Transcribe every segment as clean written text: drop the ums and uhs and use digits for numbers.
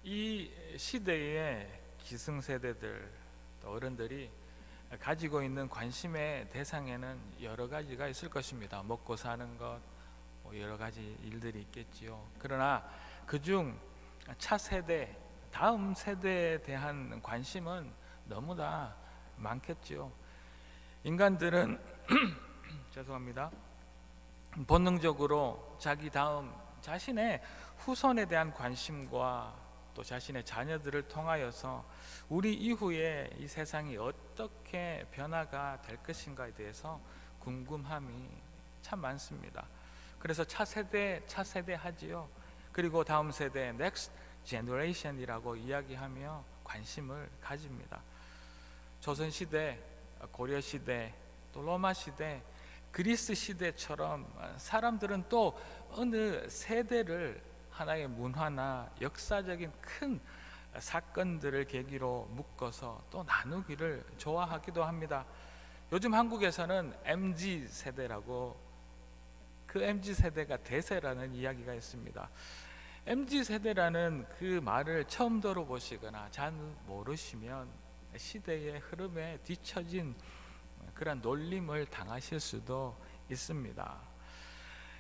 이 시대의 기승세대들 또 어른들이 가지고 있는 관심의 대상에는 여러 가지가 있을 것입니다. 먹고 사는 것, 여러 가지 일들이 있겠지요. 그러나 그중 차세대, 다음 세대에 대한 관심은 너무나 많겠지요. 인간들은 죄송합니다. 본능적으로 자기 다음 자신의 후손에 대한 관심과 또 자신의 자녀들을 통하여서 우리 이후에 이 세상이 어떻게 변화가 될 것인가에 대해서 궁금함이 참 많습니다. 그래서 차세대 하지요. 그리고 다음 세대 next generation이라고 이야기하며 관심을 가집니다. 조선시대, 고려시대, 또 로마시대, 그리스 시대처럼 사람들은 또 어느 세대를 하나의 문화나 역사적인 큰 사건들을 계기로 묶어서 또 나누기를 좋아하기도 합니다. 요즘 한국에서는 MZ세대라고, 그 MZ세대가 대세라는 이야기가 있습니다. MZ세대라는 그 말을 처음 들어보시거나 잘 모르시면 시대의 흐름에 뒤처진 그런 놀림을 당하실 수도 있습니다.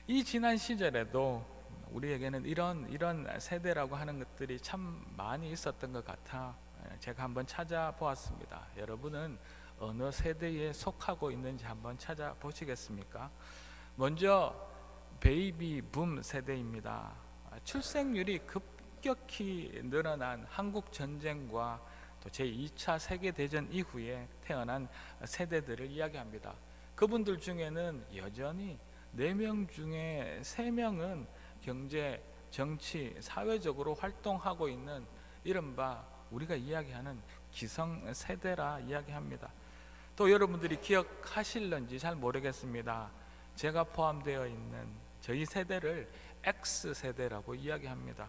이 지난 시절에도 우리에게는 이런 세대라고 하는 것들이 참 많이 있었던 것 같아 제가 한번 찾아보았습니다. 여러분은 어느 세대에 속하고 있는지 한번 찾아보시겠습니까? 먼저 베이비 붐 세대입니다. 출생률이 급격히 늘어난 한국 전쟁과 또 제2차 세계대전 이후에 태어난 세대들을 이야기합니다. 그분들 중에는 여전히 4명 중에 3명은 경제, 정치, 사회적으로 활동하고 있는 이른바 우리가 이야기하는 기성세대라 이야기합니다. 또 여러분들이 기억하실런지 잘 모르겠습니다. 제가 포함되어 있는 저희 세대를 X세대라고 이야기합니다.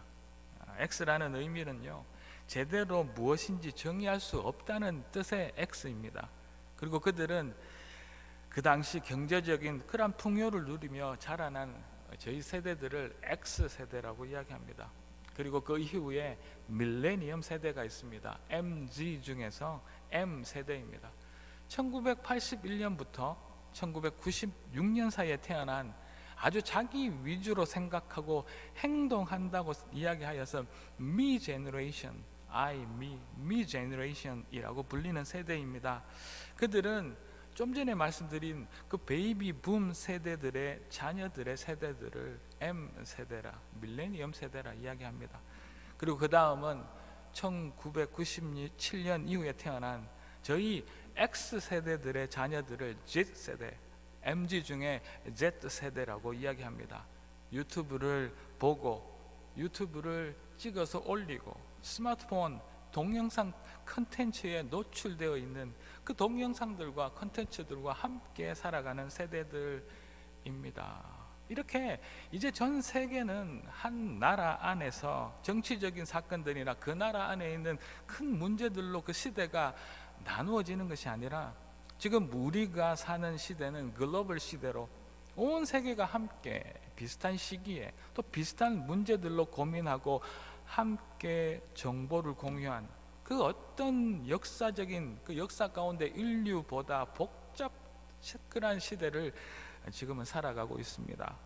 X라는 의미는요, 제대로 무엇인지 정의할 수 없다는 뜻의 X입니다. 그리고 그들은 그 당시 경제적인 그런 풍요를 누리며 자라난 저희 세대들을 X세대라고 이야기합니다. 그리고 그 이후에 밀레니엄 세대가 있습니다. MZ 중에서 M세대입니다. 1981년부터 1996년 사이에 태어난 아주 자기 위주로 생각하고 행동한다고 이야기하여서 Me Generation, Me Generation이라고 불리는 세대입니다. 그들은 좀 전에 말씀드린 그 베이비 붐 세대들의 자녀들의 세대들을 M세대라, 밀레니엄 세대라 이야기합니다. 그리고 그 다음은 1997년 이후에 태어난 저희 X세대들의 자녀들을 Z세대, MZ 중에 Z세대라고 이야기합니다. 유튜브를 보고 유튜브를 찍어서 올리고 스마트폰 동영상 컨텐츠에 노출되어 있는 그 동영상들과 컨텐츠들과 함께 살아가는 세대들입니다. 이렇게 이제 전 세계는 한 나라 안에서 정치적인 사건들이나 그 나라 안에 있는 큰 문제들로 그 시대가 나누어지는 것이 아니라 지금 우리가 사는 시대는 글로벌 시대로 온 세계가 함께 비슷한 시기에 또 비슷한 문제들로 고민하고 함께 정보를 공유한 그 어떤 역사적인 그 역사 가운데 인류보다 복잡한 시대를 지금은 살아가고 있습니다.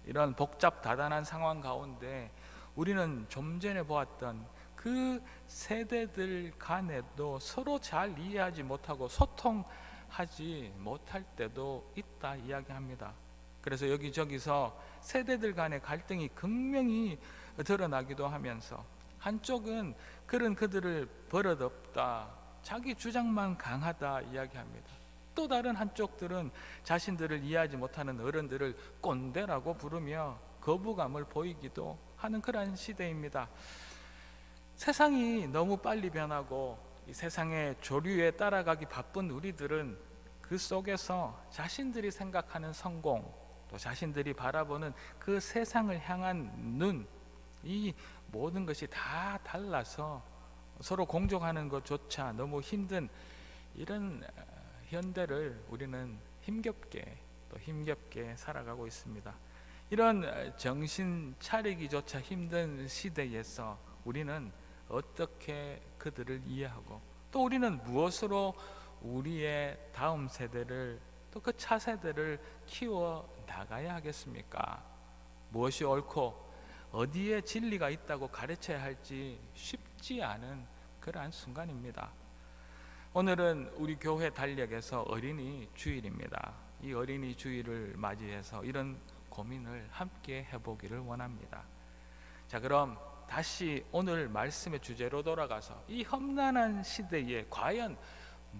이런 복잡다단한 상황 가운데 우리는 좀 전에 보았던 그 세대들 간에도 서로 잘 이해하지 못하고 소통하지 못할 때도 있다 이야기합니다. 그래서 여기저기서 세대들 간의 갈등이 극명히 드러나기도 하면서 한쪽은 그들을 버릇없다, 자기 주장만 강하다 이야기합니다. 또 다른 한쪽들은 자신들을 이해하지 못하는 어른들을 꼰대라고 부르며 거부감을 보이기도 하는 그런 시대입니다. 세상이 너무 빨리 변하고 이 세상의 조류에 따라가기 바쁜 우리들은 그 속에서 자신들이 생각하는 성공, 또 자신들이 바라보는 그 세상을 향한 눈, 이 모든 것이 다 달라서 서로 공존하는 것조차 너무 힘든 이런 현대를 우리는 힘겹게 살아가고 있습니다. 이런 정신 차리기조차 힘든 시대에서 우리는 어떻게 그들을 이해하고 또 우리는 무엇으로 우리의 다음 세대를 또 그 차세대를 키워 나가야 하겠습니까? 무엇이 옳고 어디에 진리가 있다고 가르쳐야 할지 쉽지 않은 그러한 순간입니다. 오늘은 우리 교회 달력에서 어린이 주일입니다. 이 어린이 주일을 맞이해서 이런 고민을 함께 해보기를 원합니다. 자, 그럼 다시 오늘 말씀의 주제로 돌아가서 이 험난한 시대에 과연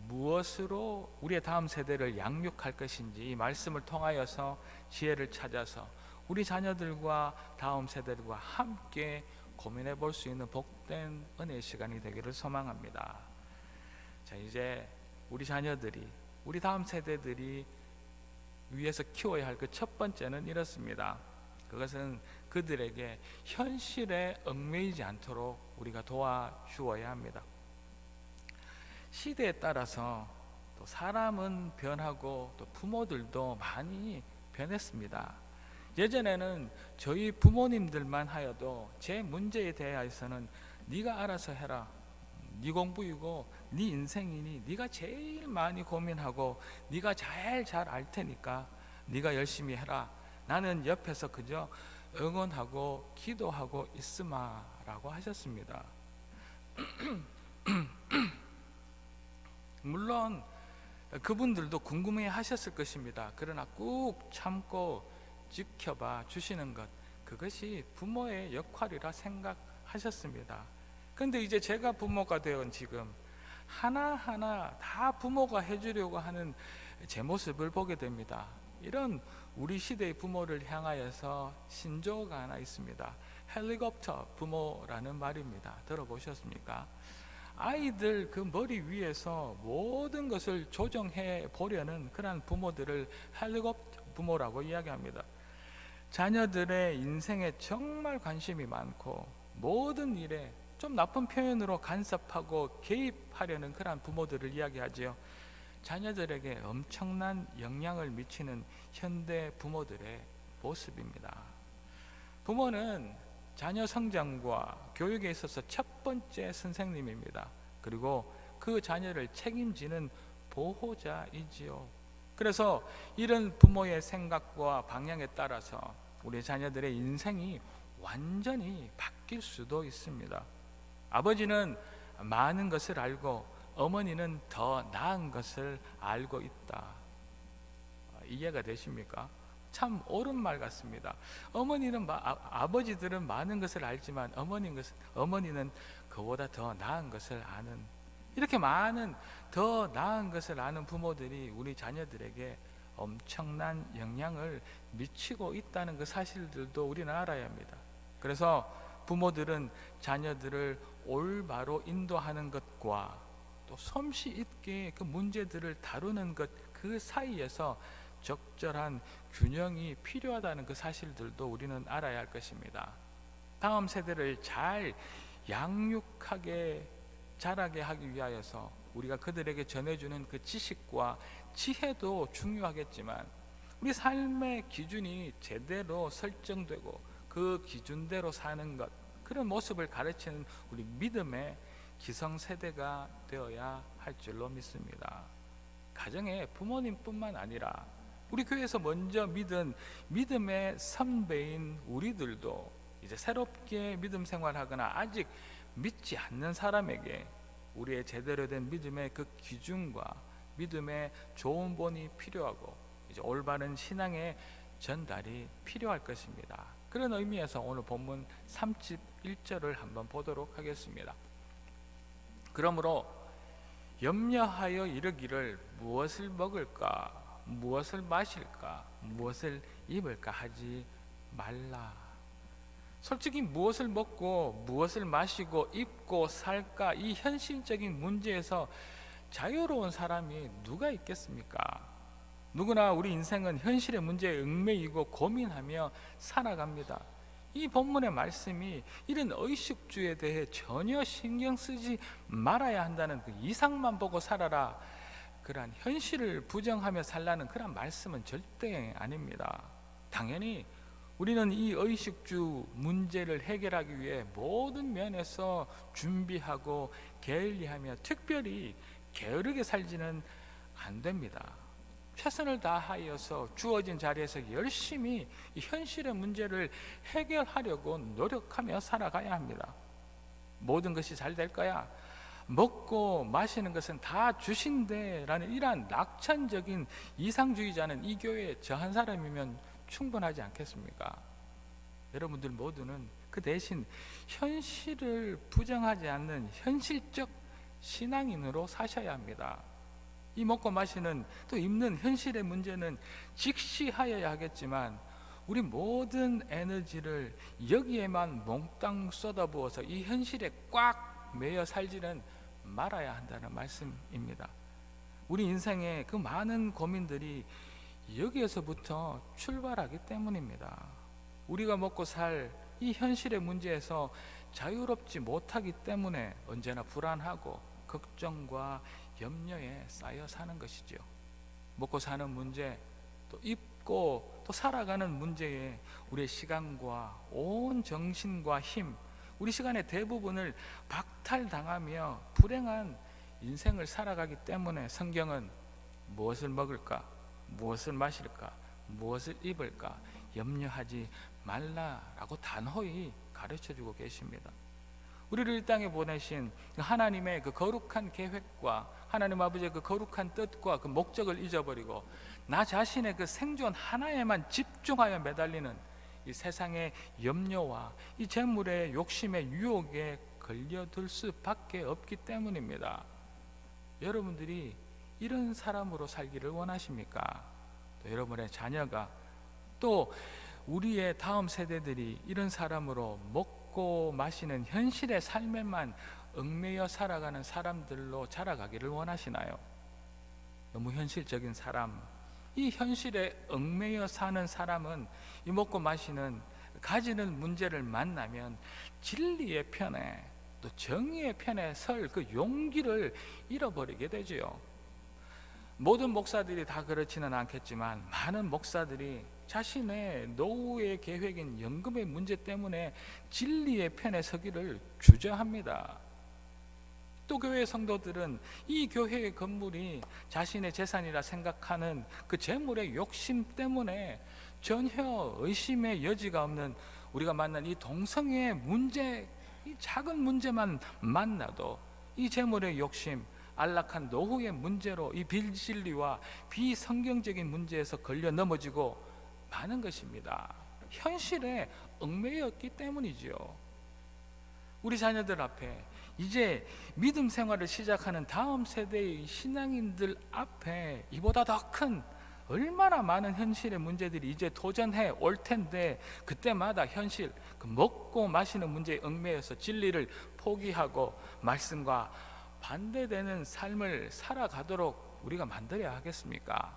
무엇으로 우리의 다음 세대를 양육할 것인지 이 말씀을 통하여서 지혜를 찾아서 우리 자녀들과 다음 세대들과 함께 고민해 볼 수 있는 복된 은혜의 시간이 되기를 소망합니다. 자, 이제 우리 자녀들이, 우리 다음 세대들이 위해서 키워야 할 그 첫 번째는 이렇습니다. 그것은 그들에게 현실에 얽매이지 않도록 우리가 도와주어야 합니다. 시대에 따라서 또 사람은 변하고 또 부모들도 많이 변했습니다. 예전에는 저희 부모님들만 하여도 제 문제에 대해서는 네가 알아서 해라, 네 공부이고 네 인생이니 네가 제일 많이 고민하고 네가 제일 잘 알 테니까 네가 열심히 해라, 나는 옆에서 그저 응원하고 기도하고 있으마라고 하셨습니다. 물론 그분들도 궁금해 하셨을 것입니다. 그러나 꾹 참고 지켜봐 주시는 것, 그것이 부모의 역할이라 생각하셨습니다. 근데 이제 제가 부모가 되온 지금 하나하나 다 부모가 해주려고 하는 제 모습을 보게 됩니다. 이런 우리 시대의 부모를 향하여서 신조어가 하나 있습니다. 헬리콥터 부모라는 말입니다. 들어보셨습니까? 아이들 그 머리 위에서 모든 것을 조정해 보려는 그런 부모들을 헬리콥터 부모라고 이야기합니다. 자녀들의 인생에 정말 관심이 많고 모든 일에 좀 나쁜 표현으로 간섭하고 개입하려는 그런 부모들을 이야기하지요. 자녀들에게 엄청난 영향을 미치는 현대 부모들의 모습입니다. 부모는 자녀 성장과 교육에 있어서 첫 번째 선생님입니다. 그리고 그 자녀를 책임지는 보호자이지요. 그래서 이런 부모의 생각과 방향에 따라서 우리 자녀들의 인생이 완전히 바뀔 수도 있습니다. 아버지는 많은 것을 알고 어머니는 더 나은 것을 알고 있다. 이해가 되십니까? 참 옳은 말 같습니다. 아버지들은 많은 것을 알지만 어머니는 그보다 더 나은 것을 아는, 이렇게 많은 더 나은 것을 아는 부모들이 우리 자녀들에게 엄청난 영향을 미치고 있다는 그 사실들도 우리는 알아야 합니다. 그래서 부모들은 자녀들을 올바로 인도하는 것과 또 솜씨 있게 그 문제들을 다루는 것, 그 사이에서 적절한 균형이 필요하다는 그 사실들도 우리는 알아야 할 것입니다. 다음 세대를 잘 양육하게 자라게 하기 위하여서 우리가 그들에게 전해주는 그 지식과 지혜도 중요하겠지만 우리 삶의 기준이 제대로 설정되고 그 기준대로 사는 것, 그런 모습을 가르치는 우리 믿음의 기성세대가 되어야 할 줄로 믿습니다. 가정에 부모님뿐만 아니라 우리 교회에서 먼저 믿은 믿음의 선배인 우리들도 이제 새롭게 믿음 생활하거나 아직 믿지 않는 사람에게 우리의 제대로 된 믿음의 그 기준과 믿음의 좋은 본이 필요하고 이제 올바른 신앙의 전달이 필요할 것입니다. 그런 의미에서 오늘 본문 31절을 한번 보도록 하겠습니다. 그러므로 염려하여 이르기를 무엇을 먹을까, 무엇을 마실까, 무엇을 입을까 하지 말라. 솔직히 무엇을 먹고 무엇을 마시고 입고 살까, 이 현실적인 문제에서 자유로운 사람이 누가 있겠습니까? 누구나 우리 인생은 현실의 문제에 얽매이고 고민하며 살아갑니다. 이 본문의 말씀이 이런 의식주에 대해 전혀 신경 쓰지 말아야 한다는 그 이상만 보고 살아라, 그러한 현실을 부정하며 살라는 그런 말씀은 절대 아닙니다. 당연히 우리는 이 의식주 문제를 해결하기 위해 모든 면에서 준비하고 게을리하며 특별히 게으르게 살지는 안 됩니다. 최선을 다하여서 주어진 자리에서 열심히 이 현실의 문제를 해결하려고 노력하며 살아가야 합니다. 모든 것이 잘 될 거야, 먹고 마시는 것은 다 주신대 라는 이러한 낙천적인 이상주의자는 이 교회에 저 한 사람이면 충분하지 않겠습니까? 여러분들 모두는 그 대신 현실을 부정하지 않는 현실적 신앙인으로 사셔야 합니다. 이 먹고 마시는 또 입는 현실의 문제는 직시하여야 하겠지만 우리 모든 에너지를 여기에만 몽땅 쏟아부어서 이 현실에 꽉 매여 살지는 말아야 한다는 말씀입니다. 우리 인생의 그 많은 고민들이 여기에서부터 출발하기 때문입니다. 우리가 먹고 살 이 현실의 문제에서 자유롭지 못하기 때문에 언제나 불안하고 걱정과 염려에 쌓여 사는 것이죠. 먹고 사는 문제, 또 입고 또 살아가는 문제에 우리의 시간과 온 정신과 힘, 우리 시간의 대부분을 박탈당하며 불행한 인생을 살아가기 때문에 성경은 무엇을 먹을까, 무엇을 마실까, 무엇을 입을까 염려하지 말라라고 단호히 가르쳐주고 계십니다. 우리를 이 땅에 보내신 하나님의 그 거룩한 계획과 하나님 아버지의 그 거룩한 뜻과 그 목적을 잊어버리고 나 자신의 그 생존 하나에만 집중하여 매달리는 이 세상의 염려와 이 재물의 욕심의 유혹에 걸려들 수밖에 없기 때문입니다. 여러분들이 이런 사람으로 살기를 원하십니까? 또 여러분의 자녀가, 또 우리의 다음 세대들이 이런 사람으로 먹고 마시는 현실의 삶에만 얽매여 살아가는 사람들로 자라가기를 원하시나요? 너무 현실적인 사람, 이 현실에 얽매여 사는 사람은 이 먹고 마시는 가지는 문제를 만나면 진리의 편에 또 정의의 편에 설 그 용기를 잃어버리게 되지요. 모든 목사들이 다 그렇지는 않겠지만 많은 목사들이 자신의 노후의 계획인 연금의 문제 때문에 진리의 편에 서기를 주저합니다. 또 교회 성도들은 이 교회의 건물이 자신의 재산이라 생각하는 그 재물의 욕심 때문에 전혀 의심의 여지가 없는 우리가 만난 이 동성애의 문제, 이 작은 문제만 만나도 이 재물의 욕심, 안락한 노후의 문제로 이 비진리와 비성경적인 문제에서 걸려 넘어지고 많은 것입니다. 현실에 얽매였기 때문이지요. 우리 자녀들 앞에 이제 믿음 생활을 시작하는 다음 세대의 신앙인들 앞에 이보다 더 큰 얼마나 많은 현실의 문제들이 이제 도전해 올 텐데 그때마다 현실, 그 먹고 마시는 문제에 얽매여서 진리를 포기하고 말씀과 반대되는 삶을 살아가도록 우리가 만들어야 하겠습니까?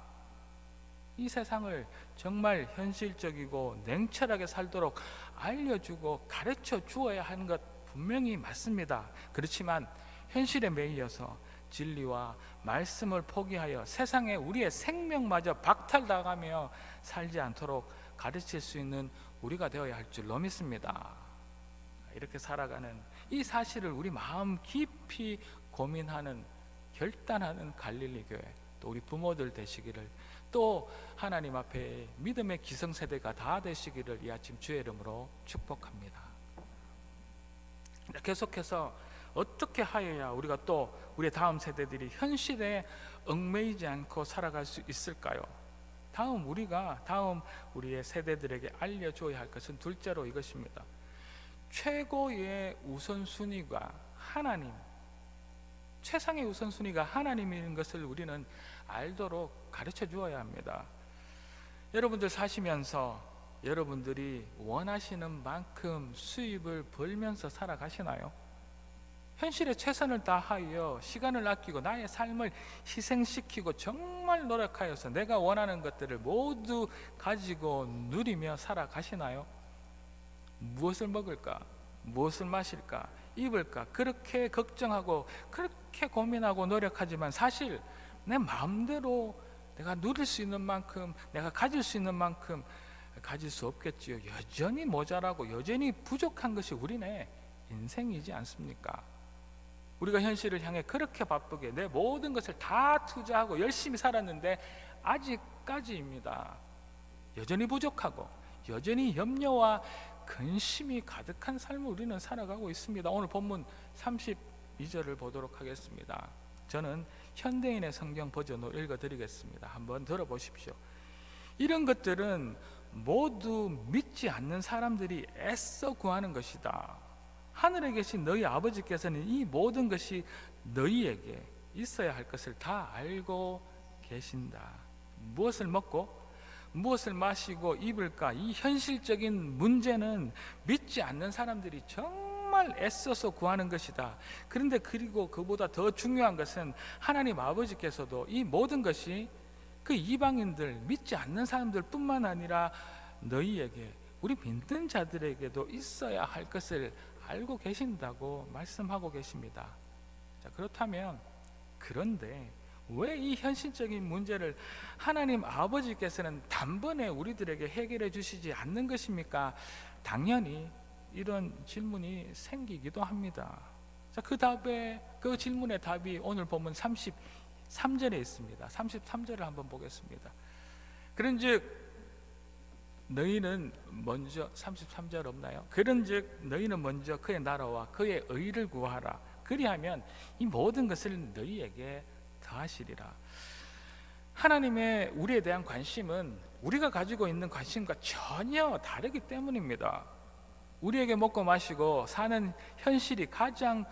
이 세상을 정말 현실적이고 냉철하게 살도록 알려주고 가르쳐 주어야 하는 것 분명히 맞습니다. 그렇지만 현실에 매이어서 진리와 말씀을 포기하여 세상에 우리의 생명마저 박탈당하며 살지 않도록 가르칠 수 있는 우리가 되어야 할 줄로 믿습니다. 이렇게 살아가는 이 사실을 우리 마음 깊이 고민하는, 결단하는 갈릴리 교회, 또 우리 부모들 되시기를, 또 하나님 앞에 믿음의 기성세대가 다 되시기를 이 아침 주의 이름으로 축복합니다. 계속해서 어떻게 하여야 우리가 또 우리 다음 세대들이 현실에 얽매이지 않고 살아갈 수 있을까요? 다음 우리의 세대들에게 알려줘야 할 것은 둘째로 이것입니다. 최고의 우선순위가 하나님, 최상의 우선순위가 하나님인 것을 우리는 알도록 가르쳐 주어야 합니다. 여러분들 사시면서 여러분들이 원하시는 만큼 수입을 벌면서 살아가시나요? 현실에 최선을 다하여 시간을 아끼고 나의 삶을 희생시키고 정말 노력하여서 내가 원하는 것들을 모두 가지고 누리며 살아가시나요? 무엇을 먹을까? 무엇을 마실까? 입을까? 그렇게 걱정하고 그렇게 고민하고 노력하지만 사실 내 마음대로 내가 누릴 수 있는 만큼, 내가 가질 수 있는 만큼 가질 수 없겠지요. 여전히 모자라고 여전히 부족한 것이 우리네 인생이지 않습니까? 우리가 현실을 향해 그렇게 바쁘게 내 모든 것을 다 투자하고 열심히 살았는데 아직까지입니다. 여전히 부족하고 여전히 염려와 근심이 가득한 삶을 우리는 살아가고 있습니다. 오늘 본문 32절을 보도록 하겠습니다. 저는 현대인의 성경 버전으로 읽어드리겠습니다. 한번 들어보십시오. 이런 것들은 모두 믿지 않는 사람들이 애써 구하는 것이다. 하늘에 계신 너희 아버지께서는 이 모든 것이 너희에게 있어야 할 것을 다 알고 계신다. 무엇을 먹고 무엇을 마시고 입을까? 이 현실적인 문제는 믿지 않는 사람들이 정말 애써서 구하는 것이다. 그런데 그리고 그보다 더 중요한 것은 하나님 아버지께서도 이 모든 것이 그 이방인들 믿지 않는 사람들 뿐만 아니라 너희에게 우리 믿는 자들에게도 있어야 할 것을 알고 계신다고 말씀하고 계십니다. 자, 그렇다면 그런데 왜 이 현실적인 문제를 하나님 아버지께서는 단번에 우리들에게 해결해 주시지 않는 것입니까? 당연히 이런 질문이 생기기도 합니다. 자, 그 질문의 답이 오늘 보면 33절에 있습니다. 33절을 한번 보겠습니다. 그런즉 너희는 먼저 33절 없나요? 그런즉 너희는 먼저 그의 나라와 그의 의를 구하라. 그리하면 이 모든 것을 너희에게 더하시리라. 하나님의 우리에 대한 관심은 우리가 가지고 있는 관심과 전혀 다르기 때문입니다. 우리에게 먹고 마시고 사는 현실이 가장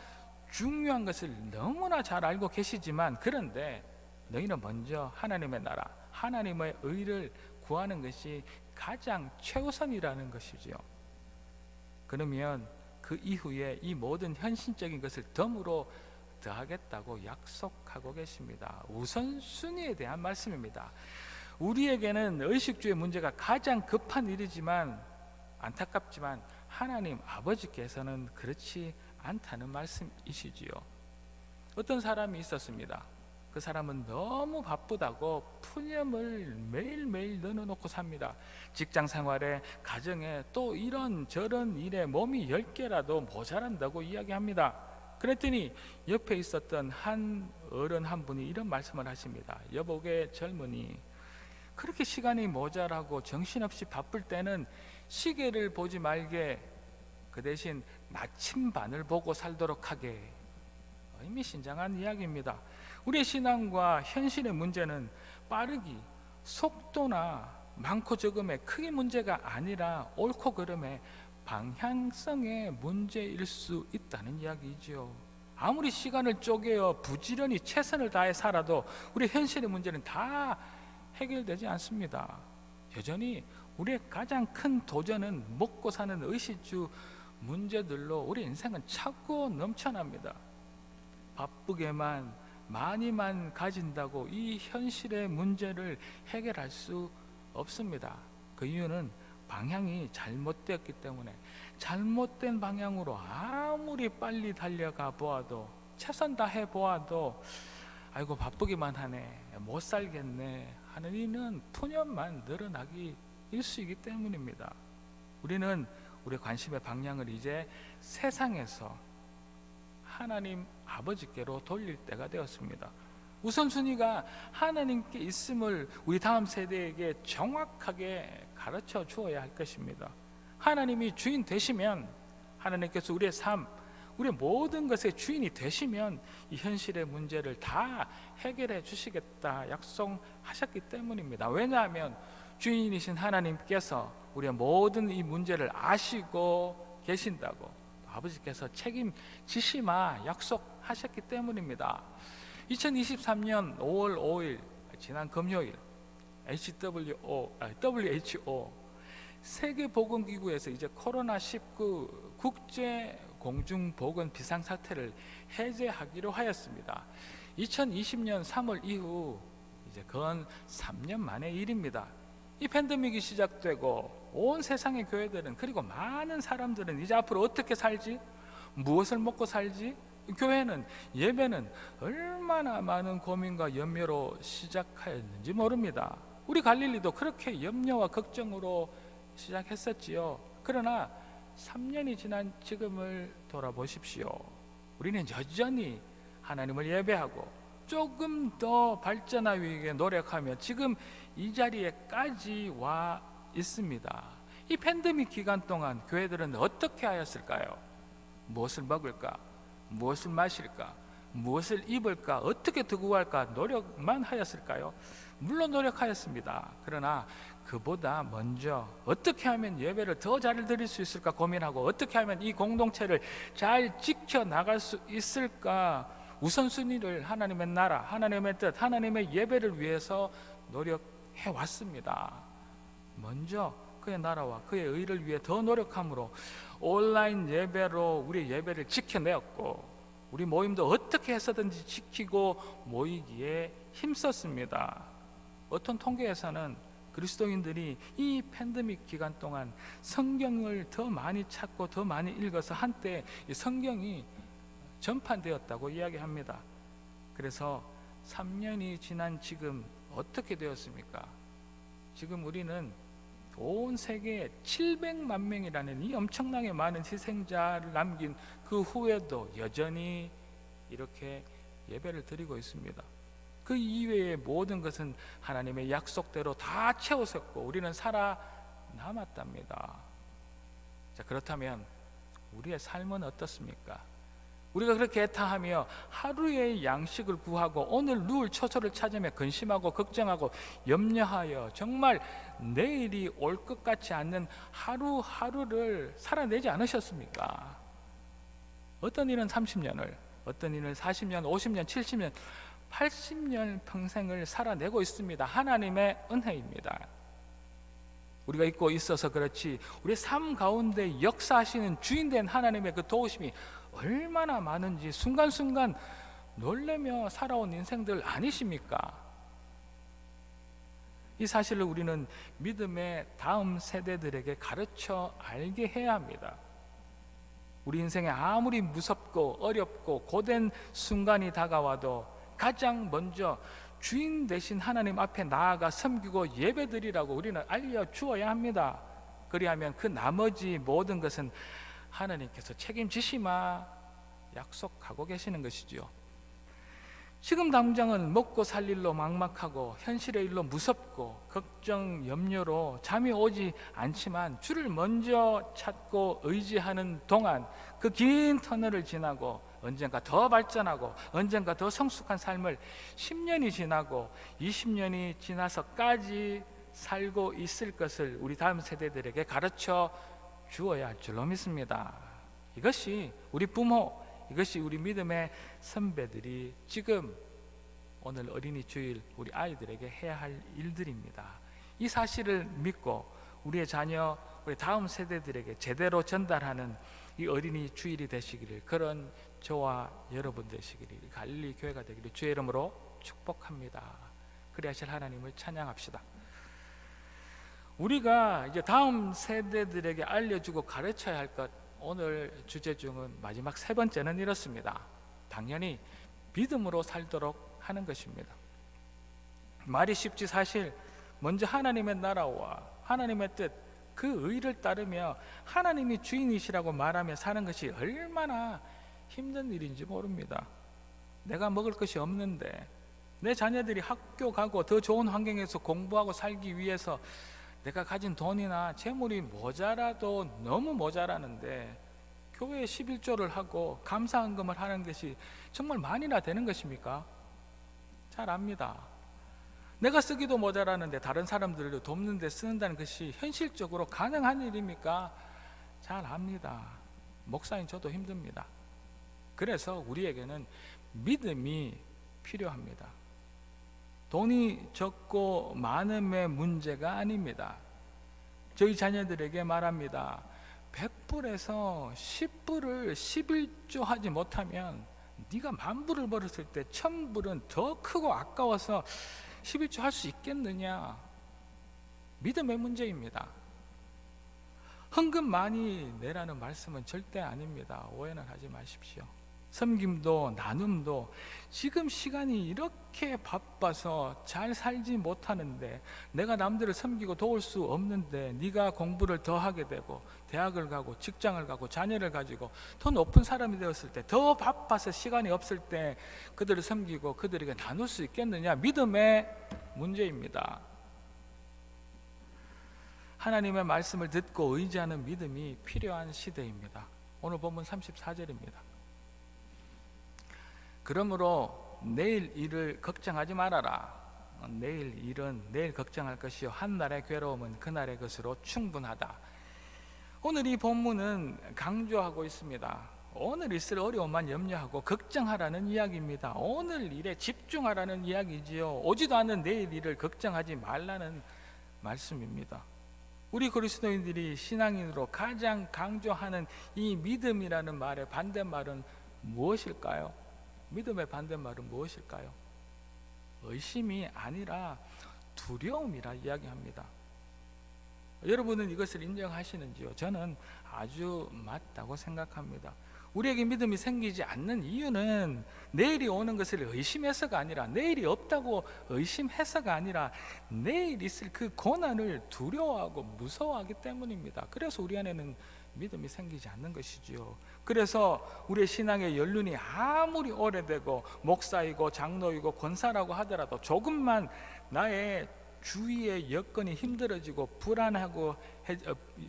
중요한 것을 너무나 잘 알고 계시지만 그런데 너희는 먼저 하나님의 나라, 하나님의 의를 구하는 것이 가장 최우선이라는 것이지요. 그러면 그 이후에 이 모든 현실적인 것을 덤으로 더하겠다고 약속하고 계십니다. 우선순위에 대한 말씀입니다. 우리에게는 의식주의 문제가 가장 급한 일이지만 안타깝지만 하나님 아버지께서는 그렇지 않다는 말씀이시지요. 어떤 사람이 있었습니다. 그 사람은 너무 바쁘다고 푸념을 매일매일 넣어놓고 삽니다. 직장 생활에, 가정에, 또 이런 저런 일에 몸이 10개라도 모자란다고 이야기합니다. 그랬더니 옆에 있었던 한 어른 한 분이 이런 말씀을 하십니다. 여보게 젊은이, 그렇게 시간이 모자라고 정신없이 바쁠 때는 시계를 보지 말게 그 대신 나침반을 보고 살도록 하게. 의미심장한 이야기입니다. 우리의 신앙과 현실의 문제는 빠르기, 속도나 많고 적음의 크게 문제가 아니라 옳고 그름의 방향성의 문제일 수 있다는 이야기죠. 아무리 시간을 쪼개어 부지런히 최선을 다해 살아도 우리 현실의 문제는 다 해결되지 않습니다. 여전히 우리의 가장 큰 도전은 먹고 사는 의식주 문제들로 우리 인생은 차고 넘쳐납니다. 바쁘게만 많이만 가진다고 이 현실의 문제를 해결할 수 없습니다. 그 이유는 방향이 잘못되었기 때문에 잘못된 방향으로 아무리 빨리 달려가 보아도 최선 다해 보아도 아이고 바쁘기만 하네, 못 살겠네 하는 이는 푸념만 늘어나기 일수이기 때문입니다. 우리는 우리 관심의 방향을 이제 세상에서 하나님 아버지께로 돌릴 때가 되었습니다. 우선순위가 하나님께 있음을 우리 다음 세대에게 정확하게 가르쳐 주어야 할 것입니다. 하나님이 주인 되시면, 하나님께서 우리의 삶, 우리의 모든 것의 주인이 되시면 이 현실의 문제를 다 해결해 주시겠다 약속하셨기 때문입니다. 왜냐하면 주인이신 하나님께서 우리의 모든 이 문제를 아시고 계신다고 아버지께서 책임지시마 약속하셨기 때문입니다. 2023년 5월 5일 지난 금요일 WHO 세계보건기구에서 이제 코로나19 국제 공중보건 비상사태를 해제하기로 하였습니다. 2020년 3월 이후 이제 건 3년 만의 일입니다. 이 팬데믹이 시작되고 온 세상의 교회들은, 그리고 많은 사람들은 이제 앞으로 어떻게 살지, 무엇을 먹고 살지, 교회는, 예배는 얼마나 많은 고민과 염려로 시작하였는지 모릅니다. 우리 갈릴리도 그렇게 염려와 걱정으로 시작했었지요. 그러나 3년이 지난 지금을 돌아보십시오. 우리는 여전히 하나님을 예배하고 조금 더 발전하기 위해 노력하며 지금 이 자리에까지 와 있습니다. 이 팬데믹 기간 동안 교회들은 어떻게 하였을까요? 무엇을 먹을까? 무엇을 마실까? 무엇을 입을까? 어떻게 두고 갈까? 노력만 하였을까요? 물론 노력하였습니다. 그러나 그보다 먼저 어떻게 하면 예배를 더 잘 드릴 수 있을까 고민하고, 어떻게 하면 이 공동체를 잘 지켜나갈 수 있을까, 우선순위를 하나님의 나라, 하나님의 뜻, 하나님의 예배를 위해서 노력해 왔습니다. 먼저 그의 나라와 그의 의를 위해 더 노력함으로 온라인 예배로 우리 예배를 지켜내었고, 우리 모임도 어떻게 해서든지 지키고 모이기에 힘썼습니다. 어떤 통계에서는 그리스도인들이 이 팬데믹 기간 동안 성경을 더 많이 찾고 더 많이 읽어서 한때 이 성경이 전파되었다고 이야기합니다. 그래서 3년이 지난 지금 어떻게 되었습니까? 지금 우리는 온 세계에 700만 명이라는 이 엄청나게 많은 희생자를 남긴 그 후에도 여전히 이렇게 예배를 드리고 있습니다. 그 이외의 모든 것은 하나님의 약속대로 다 채웠었고 우리는 살아남았답니다. 자, 그렇다면 우리의 삶은 어떻습니까? 우리가 그렇게 애타하며 하루의 양식을 구하고 오늘 누울 처소를 찾으며 근심하고 걱정하고 염려하여 정말 내일이 올 것 같지 않는 하루하루를 살아내지 않으셨습니까? 어떤 이는 30년을, 어떤 이는 40년, 50년, 70년, 80년 평생을 살아내고 있습니다. 하나님의 은혜입니다. 우리가 있고 있어서 그렇지 우리 삶 가운데 역사하시는 주인된 하나님의 그 도우심이 얼마나 많은지 순간순간 놀래며 살아온 인생들 아니십니까? 이 사실을 우리는 믿음의 다음 세대들에게 가르쳐 알게 해야 합니다. 우리 인생에 아무리 무섭고 어렵고 고된 순간이 다가와도 가장 먼저 주인 되신 하나님 앞에 나아가 섬기고 예배드리라고 우리는 알려주어야 합니다. 그리하면 그 나머지 모든 것은 하나님께서 책임지시마 약속하고 계시는 것이죠. 지금 당장은 먹고 살 일로 막막하고 현실의 일로 무섭고 걱정, 염려로 잠이 오지 않지만 주를 먼저 찾고 의지하는 동안 그 긴 터널을 지나고 언젠가 더 발전하고 언젠가 더 성숙한 삶을 10년이 지나고 20년이 지나서까지 살고 있을 것을 우리 다음 세대들에게 가르쳐 주어야 할 줄로 믿습니다. 이것이 우리 부모, 이것이 우리 믿음의 선배들이 지금 오늘 어린이 주일 우리 아이들에게 해야 할 일들입니다. 이 사실을 믿고 우리의 자녀, 우리 다음 세대들에게 제대로 전달하는 이 어린이 주일이 되시기를, 그런 저와 여러분 되시기를, 갈릴리 교회가 되기를 주의 이름으로 축복합니다. 그리 하실 하나님을 찬양합시다. 우리가 이제 다음 세대들에게 알려주고 가르쳐야 할 것, 오늘 주제 중은 마지막 세 번째는 이렇습니다. 당연히 믿음으로 살도록 하는 것입니다. 말이 쉽지 사실 먼저 하나님의 나라와 하나님의 뜻, 그 의를 따르며 하나님이 주인이시라고 말하며 사는 것이 얼마나 힘든 일인지 모릅니다. 내가 먹을 것이 없는데, 내 자녀들이 학교 가고 더 좋은 환경에서 공부하고 살기 위해서 내가 가진 돈이나 재물이 모자라도 너무 모자라는데 교회에 11조를 하고 감사헌금을 하는 것이 정말 많이나 되는 것입니까? 잘 압니다. 내가 쓰기도 모자라는데 다른 사람들을 돕는 데 쓰는다는 것이 현실적으로 가능한 일입니까? 잘 압니다. 목사인 저도 힘듭니다. 그래서 우리에게는 믿음이 필요합니다. 돈이 적고 많음의 문제가 아닙니다. 저희 자녀들에게 말합니다. 100불에서 10불을 11조 하지 못하면 네가 10,000불을 벌었을 때 1,000불은 더 크고 아까워서 11조 할 수 있겠느냐? 믿음의 문제입니다. 헌금 많이 내라는 말씀은 절대 아닙니다. 오해는 하지 마십시오. 섬김도 나눔도 지금 시간이 이렇게 바빠서 잘 살지 못하는데, 내가 남들을 섬기고 도울 수 없는데 네가 공부를 더 하게 되고 대학을 가고 직장을 가고 자녀를 가지고 더 높은 사람이 되었을 때, 더 바빠서 시간이 없을 때 그들을 섬기고 그들에게 나눌 수 있겠느냐? 믿음의 문제입니다. 하나님의 말씀을 듣고 의지하는 믿음이 필요한 시대입니다. 오늘 본문 34절입니다. 그러므로 내일 일을 걱정하지 말아라. 내일 일은 내일 걱정할 것이요 한날의 괴로움은 그날의 것으로 충분하다. 오늘 이 본문은 강조하고 있습니다. 오늘 있을 어려움만 염려하고 걱정하라는 이야기입니다. 오늘 일에 집중하라는 이야기지요. 오지도 않는 내일 일을 걱정하지 말라는 말씀입니다. 우리 그리스도인들이 신앙인으로 가장 강조하는 이 믿음이라는 말의 반대말은 무엇일까요? 믿음의 반대말은 무엇일까요? 의심이 아니라 두려움이라 이야기합니다. 여러분은 이것을 인정하시는지요? 저는 아주 맞다고 생각합니다. 우리에게 믿음이 생기지 않는 이유는 내일이 오는 것을 의심해서가 아니라, 내일이 없다고 의심해서가 아니라 내일 있을 그 고난을 두려워하고 무서워하기 때문입니다. 그래서 우리 안에는 믿음이 생기지 않는 것이지요. 그래서 우리의 신앙의 연륜이 아무리 오래되고 목사이고 장로이고 권사라고 하더라도 조금만 나의 주위의 여건이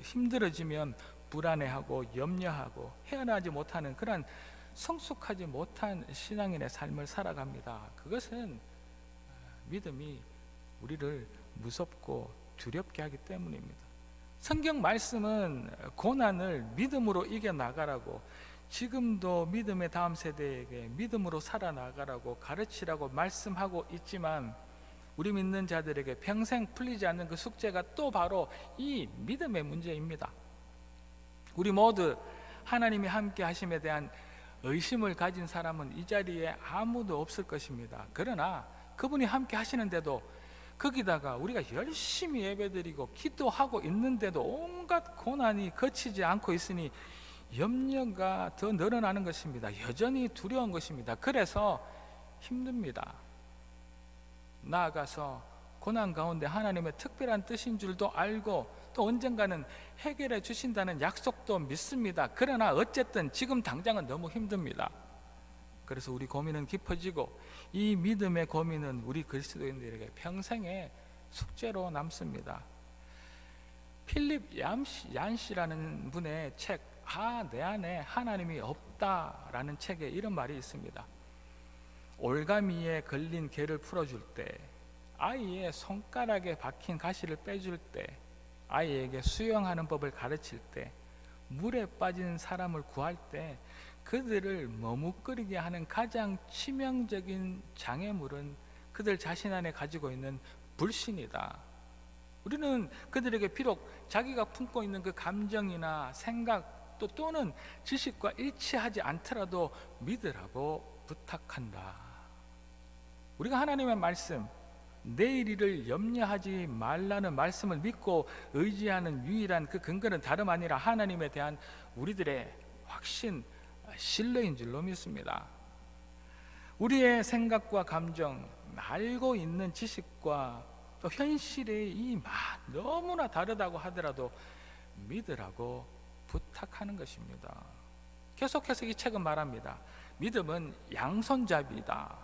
힘들어지면 불안해하고 염려하고 헤어나지 못하는 그런 성숙하지 못한 신앙인의 삶을 살아갑니다. 그것은 믿음이 우리를 무섭고 두렵게 하기 때문입니다. 성경 말씀은 고난을 믿음으로 이겨나가라고, 지금도 믿음의 다음 세대에게 믿음으로 살아나가라고 가르치라고 말씀하고 있지만, 우리 믿는 자들에게 평생 풀리지 않는 그 숙제가 또 바로 이 믿음의 문제입니다. 우리 모두 하나님이 함께 하심에 대한 의심을 가진 사람은 이 자리에 아무도 없을 것입니다. 그러나 그분이 함께 하시는데도, 거기다가 우리가 열심히 예배드리고 기도하고 있는데도 온갖 고난이 거치지 않고 있으니 염려가 더 늘어나는 것입니다. 여전히 두려운 것입니다. 그래서 힘듭니다. 나아가서 고난 가운데 하나님의 특별한 뜻인 줄도 알고 또 언젠가는 해결해 주신다는 약속도 믿습니다. 그러나 어쨌든 지금 당장은 너무 힘듭니다. 그래서 우리 고민은 깊어지고 이 믿음의 고민은 우리 그리스도인들에게 평생의 숙제로 남습니다. 필립 얀시라는 분의 책, 내 안에 하나님이 없다라는 책에 이런 말이 있습니다. 올가미에 걸린 개를 풀어줄 때, 아이의 손가락에 박힌 가시를 빼줄 때, 아이에게 수영하는 법을 가르칠 때, 물에 빠진 사람을 구할 때 그들을 머뭇거리게 하는 가장 치명적인 장애물은 그들 자신 안에 가지고 있는 불신이다. 우리는 그들에게 비록 자기가 품고 있는 그 감정이나 생각 또는 지식과 일치하지 않더라도 믿으라고 부탁한다. 우리가 하나님의 말씀, 내일 일을 염려하지 말라는 말씀을 믿고 의지하는 유일한 그 근거는 다름 아니라 하나님에 대한 우리들의 확신, 신뢰인 줄로 믿습니다. 우리의 생각과 감정, 알고 있는 지식과 또 현실의 이 너무나 다르다고 하더라도 믿으라고 부탁하는 것입니다. 계속해서 이 책은 말합니다. 믿음은 양손잡이다.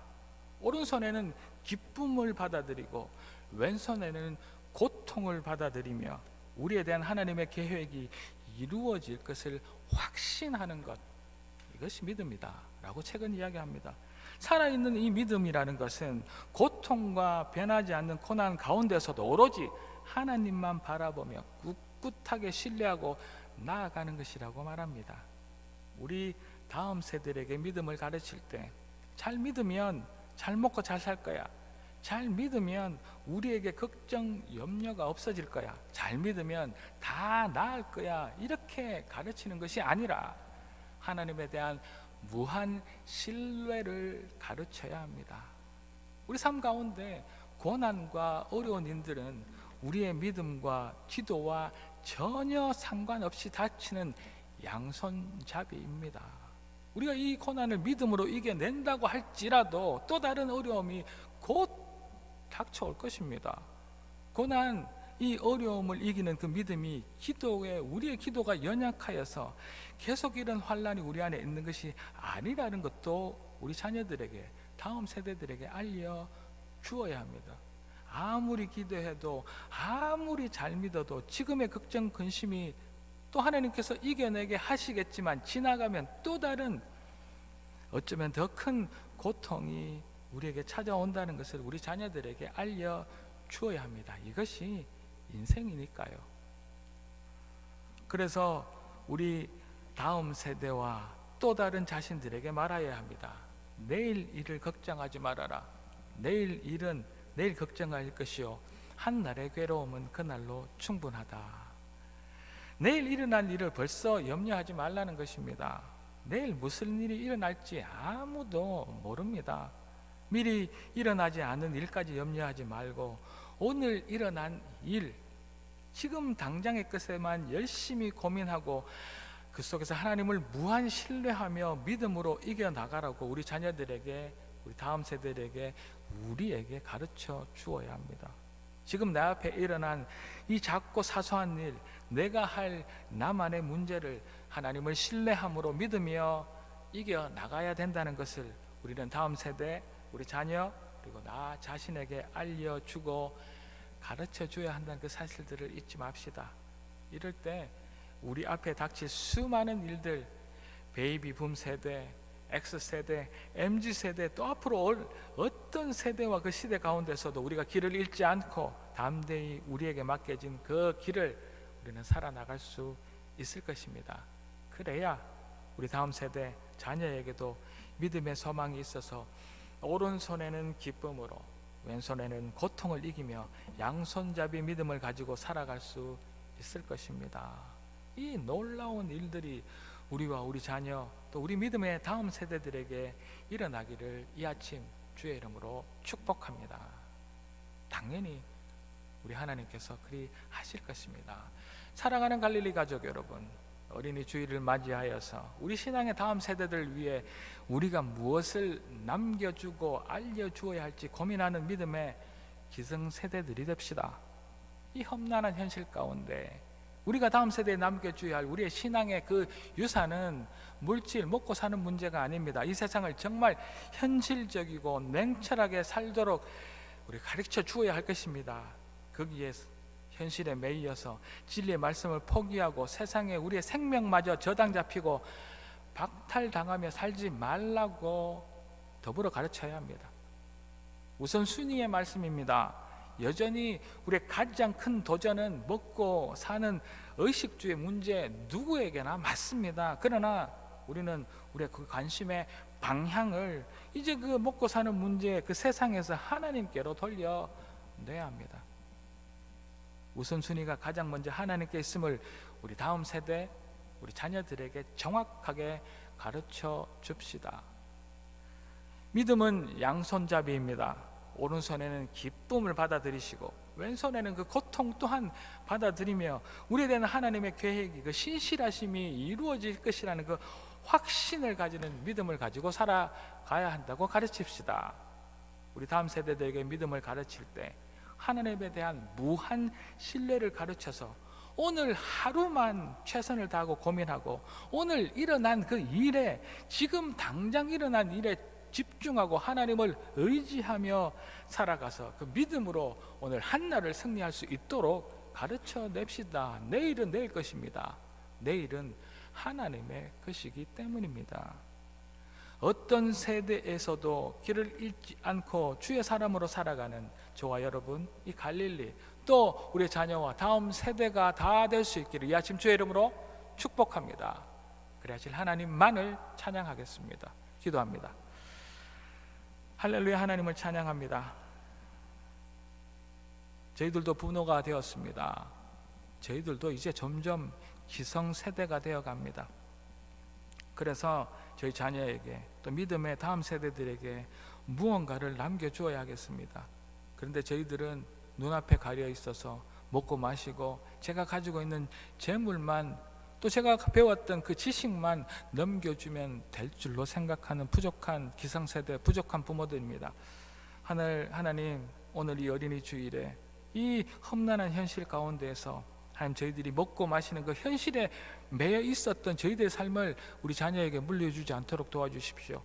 오른손에는 기쁨을 받아들이고 왼손에는 고통을 받아들이며 우리에 대한 하나님의 계획이 이루어질 것을 확신하는 것, 이것이 믿음이다 라고 책은 이야기합니다. 살아있는 이 믿음이라는 것은 고통과 변하지 않는 고난 가운데서도 오로지 하나님만 바라보며 꿋꿋하게 신뢰하고 나아가는 것이라고 말합니다. 우리 다음 세대에게 믿음을 가르칠 때, 잘 믿으면 잘 먹고 잘 살 거야, 잘 믿으면 우리에게 걱정, 염려가 없어질 거야, 잘 믿으면 다 나을 거야, 이렇게 가르치는 것이 아니라 하나님에 대한 무한 신뢰를 가르쳐야 합니다. 우리 삶 가운데 고난과 어려운 일들은 우리의 믿음과 기도와 전혀 상관없이 닥치는 양손잡이입니다. 우리가 이 고난을 믿음으로 이겨낸다고 할지라도 또 다른 어려움이 곧 닥쳐올 것입니다. 고난, 이 어려움을 이기는 그 믿음이 우리의 기도가 연약하여서 계속 이런 환란이 우리 안에 있는 것이 아니라는 것도 우리 자녀들에게, 다음 세대들에게 알려 주어야 합니다. 아무리 기도해도, 아무리 잘 믿어도 지금의 걱정, 근심이 또 하나님께서 이겨내게 하시겠지만 지나가면 또 다른, 어쩌면 더 큰 고통이 우리에게 찾아온다는 것을 우리 자녀들에게 알려 주어야 합니다. 이것이 인생이니까요. 그래서 우리 다음 세대와 또 다른 자신들에게 말해야 합니다. 내일 일을 걱정하지 말아라. 내일 일은 내일 걱정할 것이요 한 날의 괴로움은 그날로 충분하다. 내일 일어날 일을 벌써 염려하지 말라는 것입니다. 내일 무슨 일이 일어날지 아무도 모릅니다. 미리 일어나지 않은 일까지 염려하지 말고 오늘 일어난 일, 지금 당장의 것에만 열심히 고민하고 그 속에서 하나님을 무한 신뢰하며 믿음으로 이겨나가라고 우리 자녀들에게, 우리 다음 세대들에게, 우리에게 가르쳐 주어야 합니다. 지금 내 앞에 일어난 이 작고 사소한 일, 내가 할 나만의 문제를 하나님을 신뢰함으로 믿으며 이겨나가야 된다는 것을 우리는 다음 세대, 우리 자녀, 그리고 나 자신에게 알려주고 가르쳐 줘야 한다는 그 사실들을 잊지 맙시다. 이럴 때 우리 앞에 닥칠 수많은 일들, 베이비붐 세대, X세대, MZ세대, 또 앞으로 올 어떤 세대와 그 시대 가운데서도 우리가 길을 잃지 않고 담대히 우리에게 맡겨진 그 길을 우리는 살아나갈 수 있을 것입니다. 그래야 우리 다음 세대 자녀에게도 믿음의 소망이 있어서 오른손에는 기쁨으로 왼손에는 고통을 이기며 양손잡이 믿음을 가지고 살아갈 수 있을 것입니다. 이 놀라운 일들이 우리와 우리 자녀 또 우리 믿음의 다음 세대들에게 일어나기를 이 아침 주의 이름으로 축복합니다. 당연히 우리 하나님께서 그리 하실 것입니다. 사랑하는 갈릴리 가족 여러분, 어린이 주일을 맞이하여서 우리 신앙의 다음 세대들 위해 우리가 무엇을 남겨주고 알려주어야 할지 고민하는 믿음의 기성세대들이 됩시다. 이 험난한 현실 가운데 우리가 다음 세대에 남겨줘야 할 우리의 신앙의 그 유산은 물질, 먹고 사는 문제가 아닙니다. 이 세상을 정말 현실적이고 냉철하게 살도록 우리 가르쳐 주어야 할 것입니다. 거기에 현실에 매이어서 진리의 말씀을 포기하고 세상에 우리의 생명마저 저당 잡히고 박탈당하며 살지 말라고 더불어 가르쳐야 합니다. 우선순위의 말씀입니다. 여전히 우리의 가장 큰 도전은 먹고 사는 의식주의 문제, 누구에게나 맞습니다. 그러나 우리는 우리의 그 관심의 방향을 이제 그 먹고 사는 문제, 그 세상에서 하나님께로 돌려내야 합니다. 우선순위가 가장 먼저 하나님께 있음을 우리 다음 세대, 우리 자녀들에게 정확하게 가르쳐 줍시다. 믿음은 양손잡이입니다. 오른손에는 기쁨을 받아들이시고 왼손에는 그 고통 또한 받아들이며 우리에 대한 하나님의 계획이, 그 신실하심이 이루어질 것이라는 그 확신을 가지는 믿음을 가지고 살아가야 한다고 가르칩시다. 우리 다음 세대들에게 믿음을 가르칠 때 하나님에 대한 무한 신뢰를 가르쳐서 오늘 하루만 최선을 다하고 고민하고 오늘 일어난 그 일에, 지금 당장 일어난 일에 집중하고 하나님을 의지하며 살아가서 그 믿음으로 오늘 한날을 승리할 수 있도록 가르쳐 냅시다. 내일은 내일 것입니다. 내일은 하나님의 것이기 때문입니다. 어떤 세대에서도 길을 잃지 않고 주의 사람으로 살아가는 저와 여러분, 이 갈릴리 또 우리 자녀와 다음 세대가 다 될 수 있기를 이 아침 주의 이름으로 축복합니다. 그래야지 하나님만을 찬양하겠습니다. 기도합니다. 할렐루야. 하나님을 찬양합니다. 저희들도 부모가 되었습니다. 저희들도 이제 점점 기성세대가 되어갑니다. 그래서 저희 자녀에게 또 믿음의 다음 세대들에게 무언가를 남겨주어야 하겠습니다. 그런데 저희들은 눈앞에 가려 있어서 먹고 마시고 제가 가지고 있는 재물만 또 제가 배웠던 그 지식만 넘겨주면 될 줄로 생각하는 부족한 기성세대, 부족한 부모들입니다. 하나님, 오늘 이 어린이 주일에 이 험난한 현실 가운데에서 하나님, 저희들이 먹고 마시는 그 현실에 매여 있었던 저희들의 삶을 우리 자녀에게 물려주지 않도록 도와주십시오.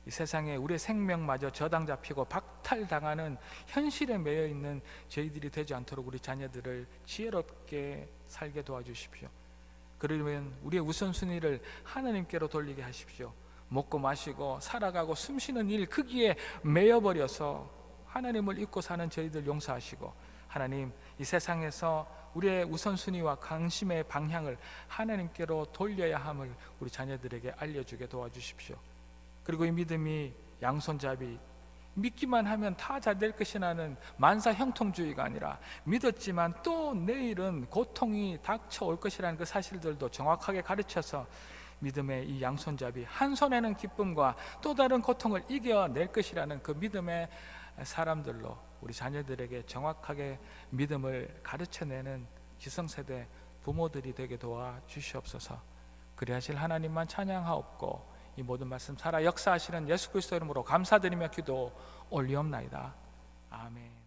이 세상에 우리의 생명마저 저당 잡히고 박탈당하는 현실에 매여 있는 저희들이 되지 않도록 우리 자녀들을 지혜롭게 살게 도와주십시오. 그러면 우리의 우선순위를 하나님께로 돌리게 하십시오. 먹고 마시고 살아가고 숨쉬는 일 크기에 매여버려서 하나님을 잊고 사는 저희들 용서하시고, 하나님, 이 세상에서 우리의 우선순위와 관심의 방향을 하나님께로 돌려야 함을 우리 자녀들에게 알려주게 도와주십시오. 그리고 이 믿음이 양손잡이, 믿기만 하면 다 잘 될 것이라는 만사 형통주의가 아니라 믿었지만 또 내일은 고통이 닥쳐올 것이라는 그 사실들도 정확하게 가르쳐서 믿음의 이 양손잡이, 한 손에는 기쁨과 또 다른 고통을 이겨낼 것이라는 그 믿음의 사람들로 우리 자녀들에게 정확하게 믿음을 가르쳐내는 기성세대 부모들이 되게 도와주시옵소서. 그리하실 하나님만 찬양하옵고 이 모든 말씀 살아 역사하시는 예수 그리스도 이름으로 감사드리며 기도 올리옵나이다. 아멘.